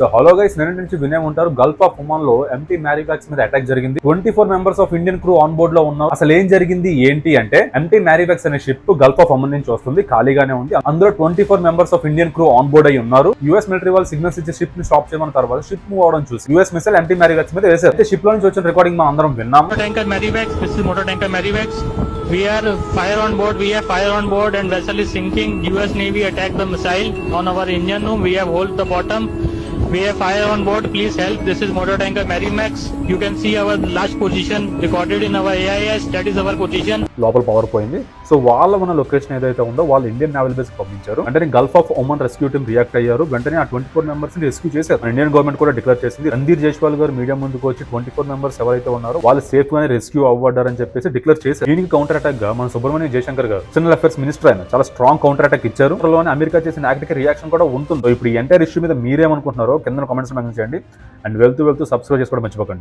So hello guys, నిన్న నుంచి వినే ఉంటారు గల్ఫ్ ఆఫ్ ఒమాన్ లో ఎంటీ మ్యారీబ్యాగ్స్ మీద అటాక్ జరిగింది. 24 members of Indian crew on board లో ఉన్నారు. అసలు ఏం జరిగింది ఏంటి అంటే, ఎంటీ మ్యారీబ్యాగ్స్ అనే షిప్ గల్ఫ్ ఆఫ్ ఒమాన్ నుంచి వస్తుంది, ఖాళీగానే ఉంది. అందులో 24 members of Indian crew on board అయి ఉన్నారు. యూఎస్ మిలిటరీ వాళ్ళు సిగ్నల్స్ ఇచ్చి షిప్ ని స్టాప్ చేయమన్న తర్వాత షిప్ మూవ్ అవడం చూసి యూఎస్ మిసైల్ ఎంటీ మ్యారీబ్యాగ్స్ మీద వేశారు. అయితే షిప్ లో నుంచి వచ్చిన రికార్డింగ్ మనం అందరం విన్నాము. Tanker Marivax, this is motor tanker Marivax. We are fire on board. We have fire on board, and vessel is sinking. U.S. Navy attacked the missile on our engine room. We have hold the bottom. We have fire on board. Please help. This is motor tanker Marimax. You can see our last position recorded in our AIS. That is our position. లోపల power పోయింది. So వాళ్ళ ఉన్న location ఏదైతే ఉందో వాళ్ళు Indian naval base పంపించారు. వెంటనే Gulf of Oman rescue team react అయ్యారు. వెంటనే ఆ 24 మెంబర్స్ ని రెస్క్యూ చేశారు. ఇండియన్ గవర్నమెంట్ కూడా డిక్లేర్ చేసింది. రణ్ధీర్ జైస్వాల్ గారు మీడియా ముందుకు వచ్చి 24 మెంబర్స్ ఎవరైతే ఉన్నారో వాళ్ళు సేఫ్ గానే రెస్క్యూ అవ్వడారని చెప్పేసి డిక్లేర్ చేశారు. దీనికి కౌంటర్ అటాక్ గా మన సుబ్రహ్మణ్యం జయశంకర్ గారు ఎక్స్టర్నల్ అఫేర్స్ మినిస్టర్ అయిన చాలా స్ట్రాంగ్ కౌంటర్ అటాక్ ఇచ్చారు. త్వరలోనే అమెరికా చేసిన యాక్ట్ కి రియాక్షన్ కూడా ఉంటుంది. ఇప్పుడు ఈ ఎంటైర్ ఇష్యూ మీద మీరేమనుకుంటున్నారో కింద కామెంట్స్ మెన్షన్ చేయండి. అండ్ వెళ్తూ సబ్స్క్రైబ్ చేసుకోవడం మర్చిపోకండి.